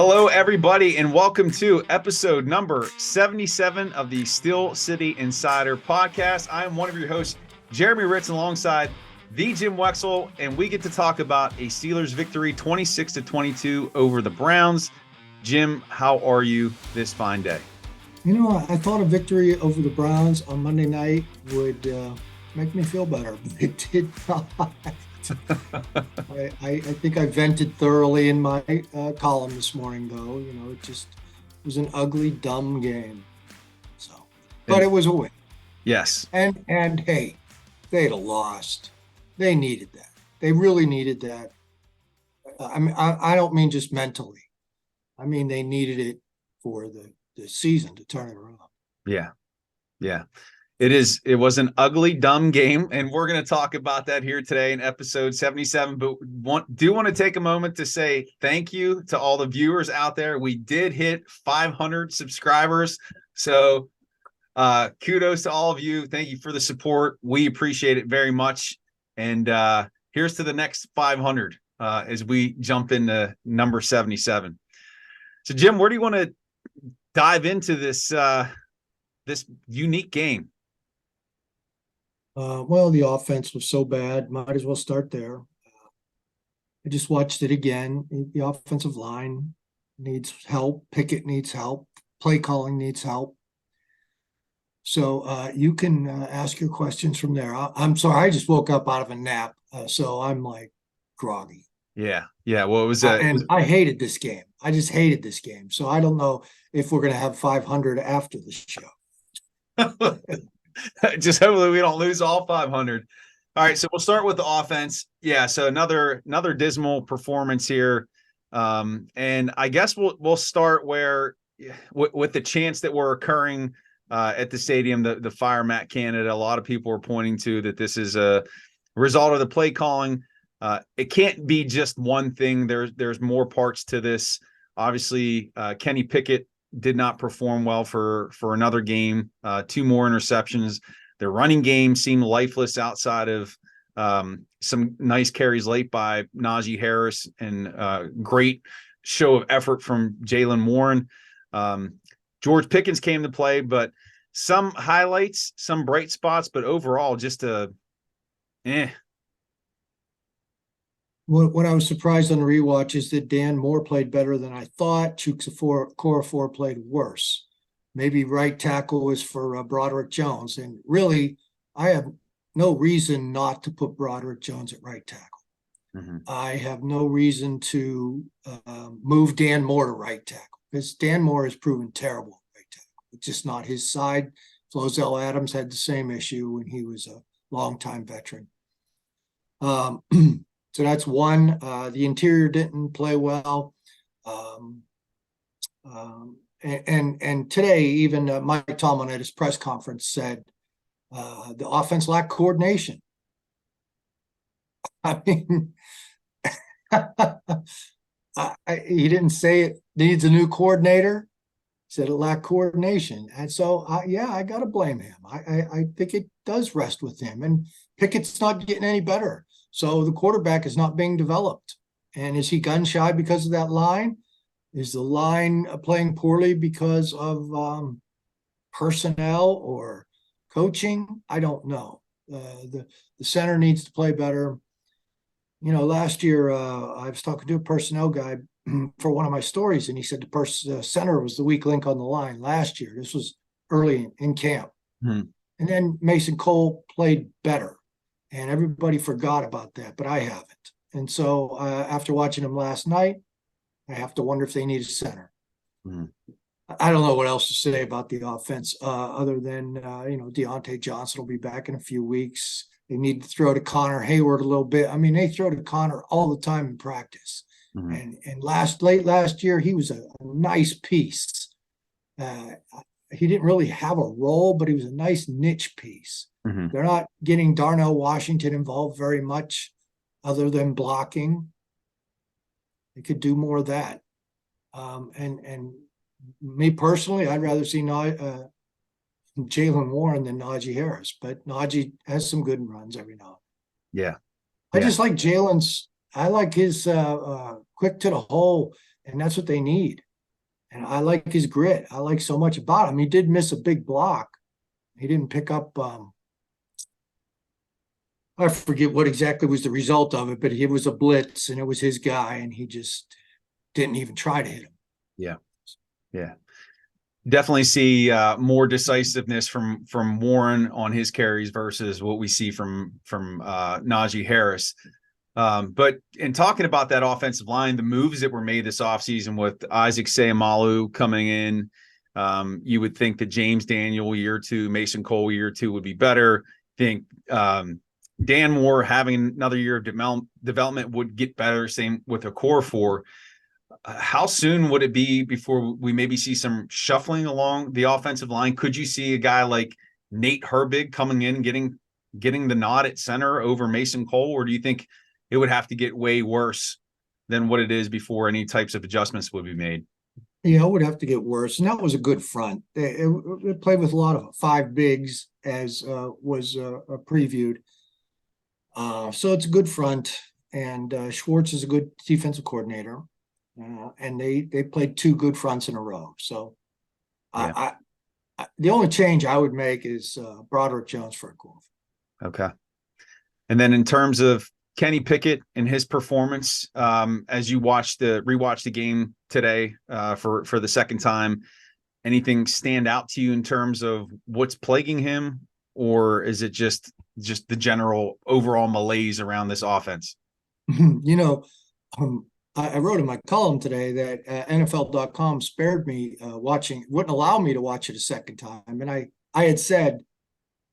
Hello, everybody, and welcome to episode number 77 of the Steel City Insider podcast. I am one of your hosts, Jeremy Hritz, alongside the Jim Wexell, and we get to talk about a Steelers victory 26-22 over the Browns. Jim, how are you this fine day? You know, I thought a victory over the Browns on Monday night would make me feel better, but it did not. I think I vented thoroughly in my column this morning, though. You know, it was an ugly, dumb game. So, but it was a win. Yes. And hey, they'd have lost. They needed that. They really needed that. I mean, I don't mean just mentally. I mean, they needed it for the season to turn it around. Yeah. It was an ugly, dumb game, and we're going to talk about that here today in episode 77. But do want to take a moment to say thank you to all the viewers out there. We did hit 500 subscribers, so kudos to all of you. Thank you for the support. We appreciate it very much. And here's to the next 500 as we jump into number 77. So, Jim, where do you want to dive into this unique game? Well, the offense was so bad. Might as well start there. I just watched it again. The offensive line needs help. Pickett needs help. Play calling needs help. So you can ask your questions from there. I'm sorry. I just woke up out of a nap, so I'm like groggy. Yeah. Well, it was I hated this game. I just hated this game. So I don't know if we're going to have 500 after the show. Just hopefully we don't lose all 500. All right, so we'll start with the offense. Yeah, so another dismal performance here, and I guess we'll start where with the chants that were occurring at the stadium, the fire Matt Canada. A lot of people are pointing to that this is a result of the play calling. It can't be just one thing. There's more parts to this. Obviously, Kenny Pickett did not perform well for another game. 2 more interceptions. Their running game seemed lifeless outside of some nice carries late by Najee Harris and great show of effort from Jaylen Warren. George Pickens came to play, but some highlights, some bright spots, but overall just What I was surprised on the rewatch is that Dan Moore played better than I thought. Chukwuefor played worse. Maybe right tackle was for Broderick Jones. And really, I have no reason not to put Broderick Jones at right tackle. Mm-hmm. I have no reason to move Dan Moore to right tackle because Dan Moore has proven terrible at right tackle. It's just not his side. Flozell Adams had the same issue when he was a longtime veteran. So that's one. The interior didn't play well. And today, even Mike Tomlin at his press conference said the offense lacked coordination. I mean, he didn't say it needs a new coordinator. He said it lacked coordination. And so, I got to blame him. I think it does rest with him. And Pickett's not getting any better. So the quarterback is not being developed. And is he gun shy because of that line? Is the line playing poorly because of personnel or coaching? I don't know. The center needs to play better. You know, last year I was talking to a personnel guy for one of my stories, and he said the center was the weak link on the line last year. This was early in camp. And then Mason Cole played better. And everybody forgot about that, but I haven't. And so after watching them last night, I have to wonder if they need a center. I don't know what else to say about the offense other than, Deontay Johnson will be back in a few weeks. They need to throw to Connor Hayward a little bit. I mean, they throw to Connor all the time in practice. And late last year, he was a nice piece. He didn't really have a role, but he was a nice niche piece. They're not getting Darnell Washington involved very much other than blocking. They could do more of that. And me personally, I'd rather see Jaylen Warren than Najee Harris, but Najee has some good runs every now and then. Yeah. I just like Jalen's. I like his quick to the hole and that's what they need. And I like his grit. I like so much about him. He did miss a big block. He didn't pick up. I forget what exactly was the result of it, but it was a blitz, and it was his guy, and he just didn't even try to hit him. Yeah, yeah. Definitely see more decisiveness from Warren on his carries versus what we see from Najee Harris. But in talking about that offensive line, the moves that were made this offseason with Isaac Seumalo coming in, you would think that James Daniel year 2, Mason Cole year 2 would be better. I think Dan Moore having another year of development would get better. Same with a core 4. How soon would it be before we maybe see some shuffling along the offensive line? Could you see a guy like Nate Herbig coming in, getting the nod at center over Mason Cole, or do you think it would have to get way worse than what it is before any types of adjustments would be made? Yeah, it would have to get worse. And that was a good front. It played with a lot of 5 bigs, as was previewed. So it's a good front. And Schwartz is a good defensive coordinator. And they played 2 good fronts in a row. So Yeah. the only change I would make is Broderick Jones for a corner. Okay. And then in terms of Kenny Pickett and his performance, as you rewatch the game today for the second time, anything stand out to you in terms of what's plaguing him, or is it just the general overall malaise around this offense? I wrote in my column today that NFL.com spared me wouldn't allow me to watch it a second time, and I had said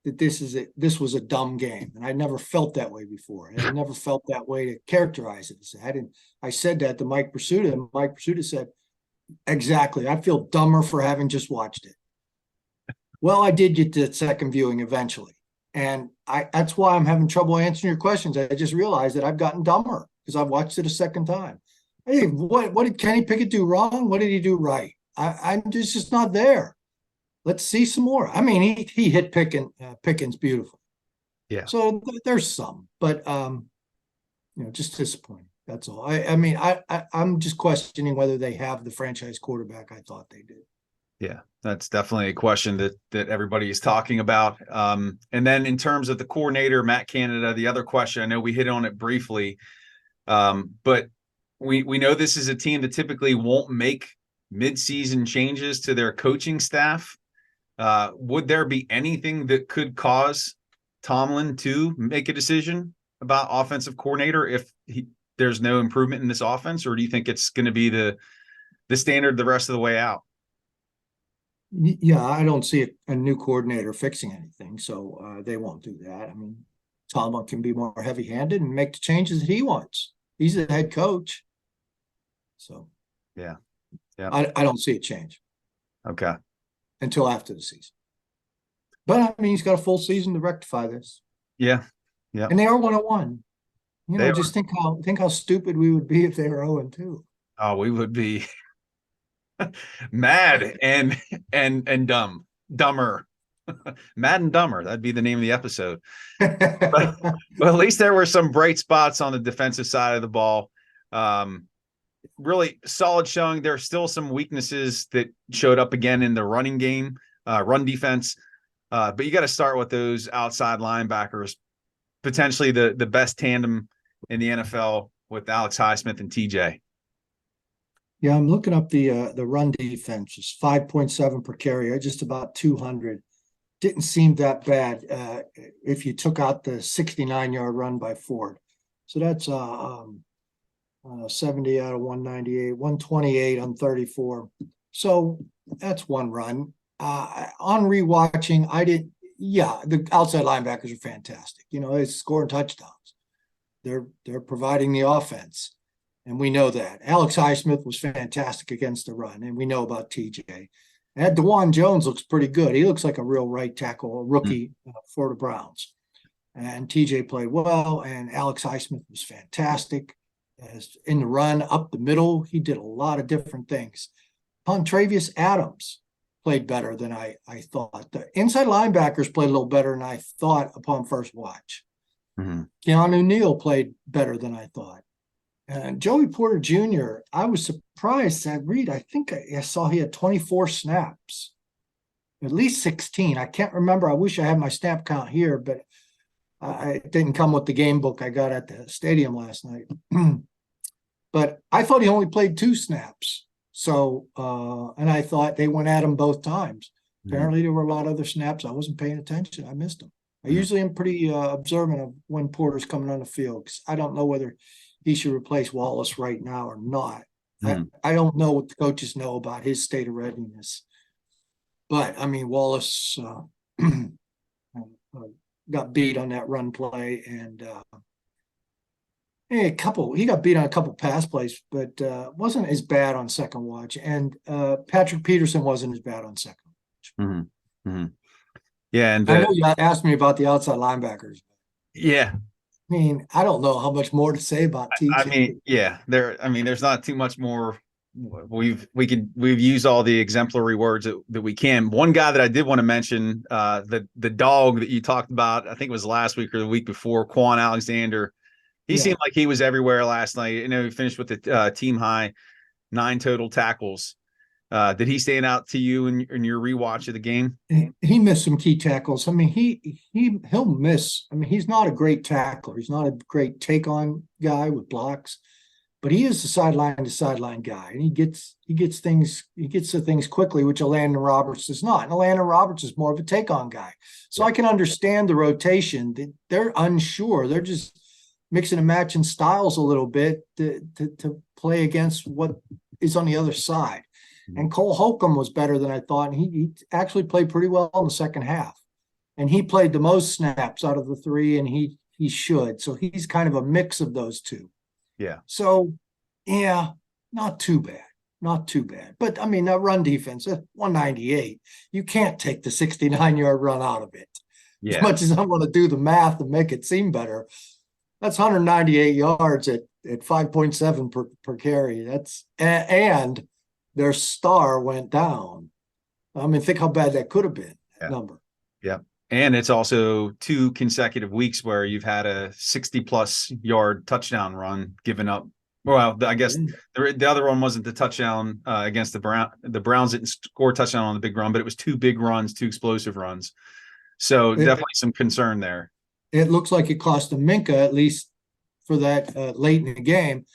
that this was a dumb game, and I never felt that way before. I never felt that way to characterize it. I said that to Mike Pursuta, and Mike Pursuta said, "Exactly. I feel dumber for having just watched it." Well, I did get to second viewing eventually, and that's why I'm having trouble answering your questions. I just realized that I've gotten dumber because I've watched it a second time. Hey, what did Kenny Pickett do wrong? What did he do right? I'm just not there. Let's see some more. I mean, he hit Pickens beautifully. Yeah. So there's some, but just disappointing. That's all. I'm just questioning whether they have the franchise quarterback I thought they did. Yeah, that's definitely a question that everybody is talking about. And then in terms of the coordinator, Matt Canada, the other question, I know we hit on it briefly, but we know this is a team that typically won't make mid-season changes to their coaching staff. Would there be anything that could cause Tomlin to make a decision about offensive coordinator if there's no improvement in this offense, or do you think it's going to be the standard the rest of the way out? Yeah, I don't see a new coordinator fixing anything, so they won't do that. I mean, Tomlin can be more heavy-handed and make the changes that he wants. He's the head coach. So, yeah. I don't see a change. Okay. Until after the season. But I mean, he's got a full season to rectify this. Yeah. And they are 101. Just think how stupid we would be if they were 0-2. Oh, we would be mad and dumber. Mad and Dumber. That'd be the name of the episode. but at least there were some bright spots on the defensive side of the ball. Really solid showing. There are still some weaknesses that showed up again in the running game, run defense. But you got to start with those outside linebackers, potentially the best tandem in the NFL with Alex Highsmith and TJ. Yeah, I'm looking up the run defense. It's 5.7 per carry, just about 200. Didn't seem that bad if you took out the 69-yard run by Ford. So that's 70 out of 198, 128 on 34. So that's one run. On rewatching, the outside linebackers are fantastic. They're scoring touchdowns. They're providing the offense. And we know that. Alex Highsmith was fantastic against the run, and we know about TJ. And DeJuan Jones looks pretty good. He looks like a real right tackle, a rookie for the Browns. And TJ played well, and Alex Highsmith was fantastic. In the run, up the middle, he did a lot of different things. Travius Adams played better than I thought. The inside linebackers played a little better than I thought upon first watch. Mm-hmm. Keanu Neal played better than I thought. Joey Porter Jr., I was surprised at Reed. I think I saw he had 24 snaps, at least 16. I can't remember. I wish I had my snap count here, but it didn't come with the game book I got at the stadium last night. But I thought he only played 2 snaps. So, and I thought they went at him both times. Apparently, there were a lot of other snaps. I wasn't paying attention. I missed them. I usually am pretty observant of when Porter's coming on the field, because I don't know whether he should replace Wallace right now or not. I don't know what the coaches know about his state of readiness. But, I mean, Wallace got beat on that run play, and he got beat on a couple pass plays, but wasn't as bad on second watch. And Patrick Peterson wasn't as bad on second watch. Yeah, and I know you asked me about the outside linebackers. Yeah, I mean, I don't know how much more to say about TJ. I mean, yeah, there's not too much more. We've used all the exemplary words that we can. One guy that I did want to mention, the dog that you talked about, I think it was last week or the week before, Quan Alexander. He seemed like he was everywhere last night. You know, he finished with the team high 9 total tackles. Did he stand out to you in your rewatch of the game? He missed some key tackles. I mean, he'll miss. I mean, he's not a great tackler. He's not a great take on guy with blocks, but he is the sideline to sideline guy, and he gets to things quickly, which Landon Roberts is not. And Landon Roberts is more of a take on guy. So I can understand the rotation. They're unsure. They're just mixing and matching styles a little bit to play against what is on the other side. And Cole Holcomb was better than I thought. And he actually played pretty well in the second half. And he played the most snaps out of the 3, and he should. So he's kind of a mix of those 2. Yeah. So, yeah, not too bad. Not too bad. But, I mean, that run defense, 198, you can't take the 69-yard run out of it. Yeah. As much as I want to do the math and make it seem better, that's 198 yards at 5.7 per carry. That's and their star went down. I mean, think how bad that could have been, that number. Yeah. And it's also 2 consecutive weeks where you've had a 60-plus yard touchdown run given up. Well, I guess the other one wasn't the touchdown against the Browns. The Browns didn't score a touchdown on the big run, but it was 2 big runs, 2 explosive runs. So definitely some concern there. It looks like it cost him Minka, at least for that late in the game.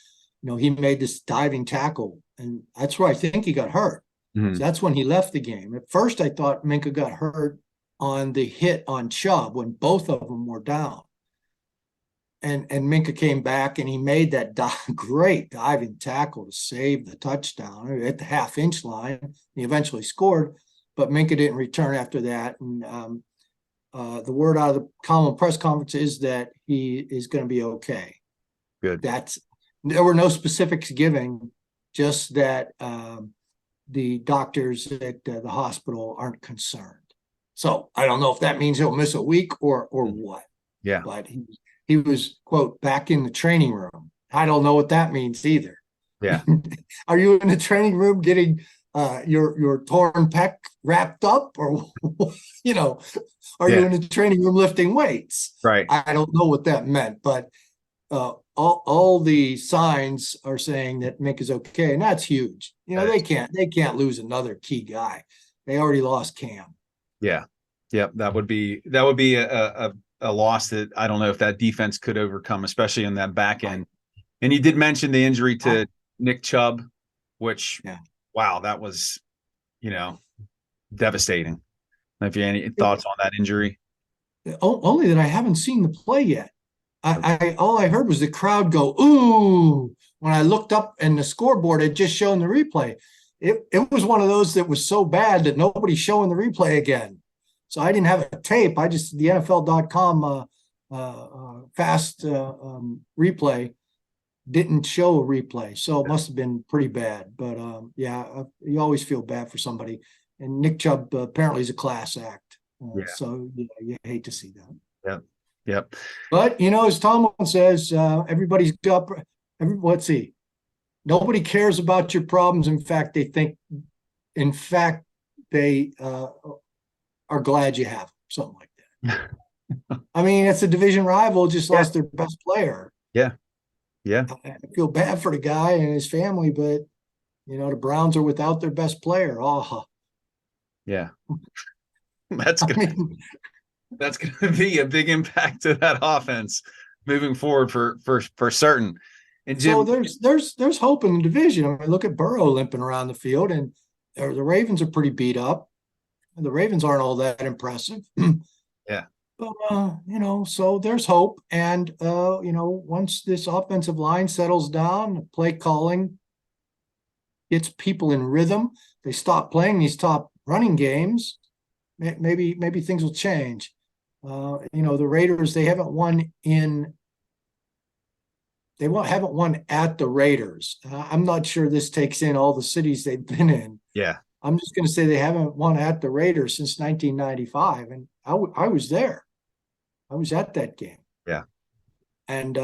You know, he made this diving tackle, and that's where I think he got hurt. So that's when he left the game. At first, I thought Minka got hurt on the hit on Chubb when both of them were down. And Minka came back, and he made that great diving tackle to save the touchdown at the half-inch line. He eventually scored, but Minka didn't return after that. And the word out of the Colin press conference is that he is going to be okay. Good. There were no specifics given, just that the doctors at the hospital aren't concerned. So I don't know if that means he'll miss a week or what. Yeah. But he was, quote, back in the training room. I don't know what that means either. Yeah. Are you in the training room getting your torn pec wrapped up, or you know, are you in the training room lifting weights? Right. I don't know what that meant, but all the signs are saying that Mick is okay, and that's huge. You know, they can't lose another key guy. They already lost Cam. Yeah. Yep. That would be a loss that I don't know if that defense could overcome, especially in that back end. And you did mention the injury to Nick Chubb, which wow, that was, you know, devastating. If you have any thoughts on that injury? Only that I haven't seen the play yet. All I heard was the crowd go, ooh, when I looked up and the scoreboard had just shown the replay. It was one of those that was so bad that nobody's showing the replay again. So I didn't have a tape. I just, the NFL.com fast replay didn't show a replay. So it must have been pretty bad. But you always feel bad for somebody. And Nick Chubb apparently is a class act. So you hate to see that. Yep. But, you know, as Tomlin says, everybody's got, let's see, nobody cares about your problems. In fact, they are glad you have them, something like that. I mean, it's a division rival, just lost their best player. Yeah. Yeah. I feel bad for the guy and his family, but the Browns are without their best player. Oh, Yeah. That's I good. mean, That's going to be a big impact to that offense moving forward for certain. And so Jim, there's hope in the division. I mean, look at Burrow limping around the field, and the Ravens are pretty beat up. The Ravens aren't all that impressive. yeah, But, so there's hope. And, once this offensive line settles down, play calling gets people in rhythm, they stop playing these top running games, maybe things will change. The Raiders, they haven't won at the Raiders. I'm not sure this takes in all the cities they've been in. yeah, I'm just going to say they haven't won at the Raiders since 1995, and I was there. I was at that game, yeah. and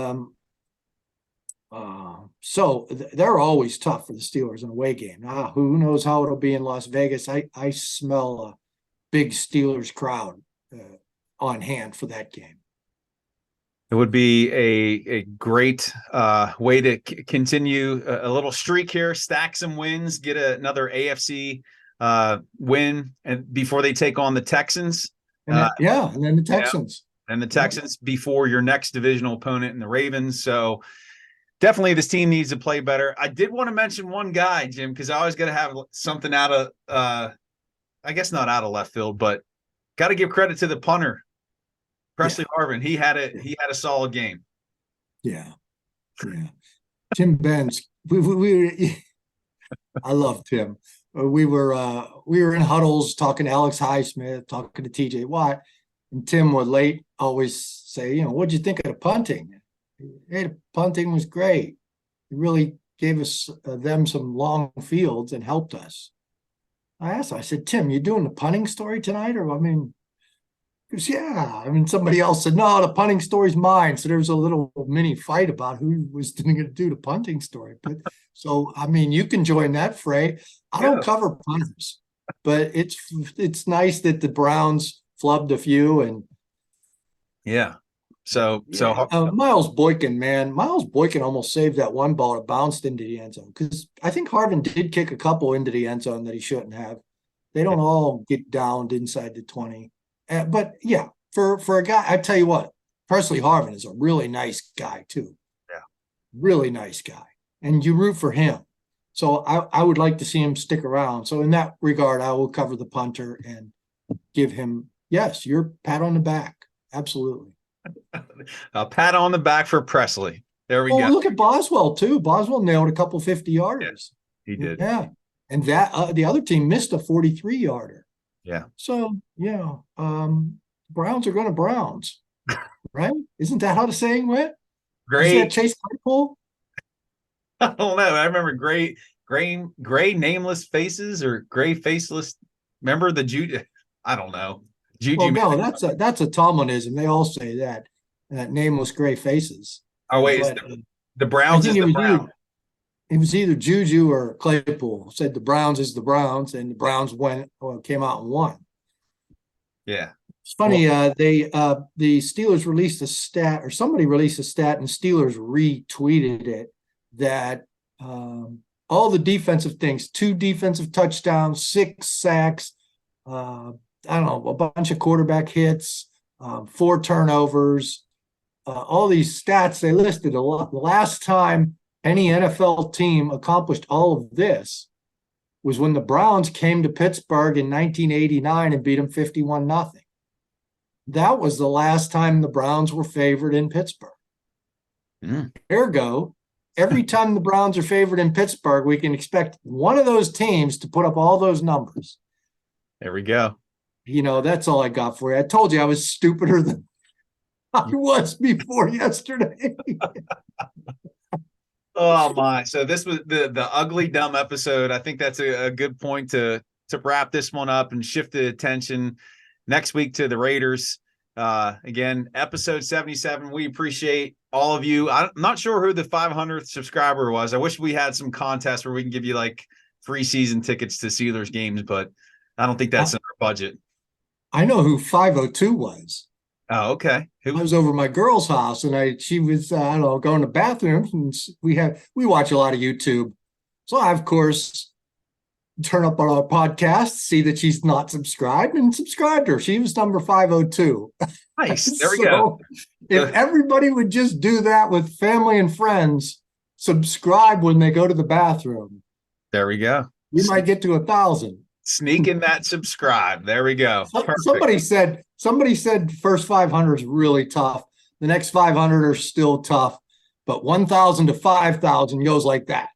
so they're always tough for the Steelers in a away game. Who knows how it'll be in Las Vegas? I smell a big Steelers crowd on hand for that game. It would be a great way to continue a little streak here, stack some wins, get another AFC win, and before they take on the Texans. And and then the Texans. And the Texans before your next divisional opponent in the Ravens. So definitely this team needs to play better. I did want to mention one guy, Jim, because I always got to have something out of, I guess not out of left field, but got to give credit to the punter, Presley Harvin. He had a solid game. Yeah. Tim Benz. I love Tim. We were in huddles talking to Alex Highsmith, talking to TJ Watt, and Tim would always say, what'd you think of the punting? Hey, the punting was great. It really gave us them some long fields and helped us. I asked him, I said, Tim, you doing the punting story tonight? Or, he goes, yeah. Somebody else said, no, the punting story's mine. So there was a little mini fight about who was going to do the punting story. But so, you can join that fray. I don't cover punters, but it's nice that the Browns flubbed a few. And Miles Boykin almost saved that one ball that bounced into the end zone, because I think Harvin did kick a couple into the end zone that he shouldn't have. They don't all get downed inside the 20. But yeah, for a guy, I tell you what, Presley Harvin is a really nice guy too. Yeah, really nice guy, and you root for him. So I would like to see him stick around. So in that regard, I will cover the punter and give him your pat on the back. Absolutely. A pat on the back for Presley. There we go. Look at Boswell too. Boswell nailed a couple 50-yarders. Yes, he did. Yeah, and that the other team missed a 43-yarder. Yeah. So Browns are going to Browns, right? Isn't that how the saying went? Great. Is that Chase Claypool? I don't know. I remember gray nameless faces or gray faceless. Remember the Juju? I don't know. Juju. Well, no, that's a Tomlinism. They all say that nameless gray faces. Oh wait, the Browns is the Browns. It was either Juju or Claypool said the Browns is the Browns, and the Browns came out and won. Yeah. It's funny. The Steelers released a stat, or somebody released a stat, and Steelers retweeted it, that all the defensive things, 2 defensive touchdowns, 6 sacks, I don't know, a bunch of quarterback hits, 4 turnovers, all these stats they listed. The last time any NFL team accomplished all of this was when the Browns came to Pittsburgh in 1989 and beat them 51-0. That was the last time the Browns were favored in Pittsburgh. Ergo, every time the Browns are favored in Pittsburgh, we can expect one of those teams to put up all those numbers. There we go. That's all I got for you. I told you I was stupider than I was before yesterday. Oh my! So this was the ugly dumb episode. I think that's a good point to wrap this one up and shift the attention next week to the Raiders. Again, episode 77. We appreciate all of you. I'm not sure who the 500th subscriber was. I wish we had some contest where we can give you like free season tickets to Steelers games, but I don't think that's in our budget. I know who 502 was. Oh, okay. I was over at my girl's house and she was, I don't know, going to the bathroom, and we watch a lot of YouTube. So I, of course, turn up on our podcast, see that she's not subscribed, and subscribed her. She was number 502. Nice. There we go. If everybody would just do that with family and friends, subscribe when they go to the bathroom, there we go. we might get to 1,000. Sneak in that subscribe. There we go. Somebody said first 500 is really tough. The next 500 are still tough, but 1,000 to 5,000 goes like that.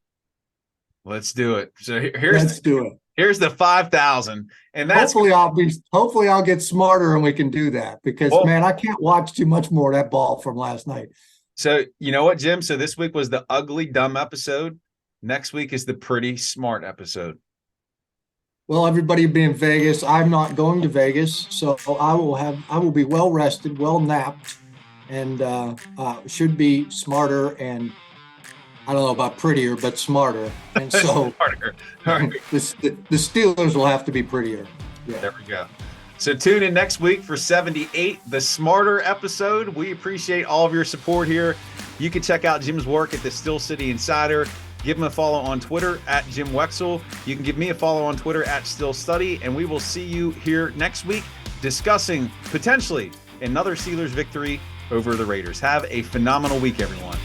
Let's do it. So Let's do it. Here's the 5,000, and that's hopefully I'll get smarter and we can do that, because man, I can't watch too much more of that ball from last night. So you know what, Jim? So this week was the ugly dumb episode. Next week is the pretty smart episode. Well, everybody be in Vegas. I'm not going to Vegas, so I will be well rested, well napped, and should be smarter, and I don't know about prettier, but smarter. And so Smarter. All right. the Steelers will have to be prettier. Yeah. There we go. So tune in next week for 78, the smarter episode. We appreciate all of your support here. You can check out Jim's work at the Steel City Insider. Give him a follow on Twitter at Jim Wexell. You can give me a follow on Twitter at Still Study, and we will see you here next week discussing potentially another Steelers victory over the Raiders. Have a phenomenal week, everyone.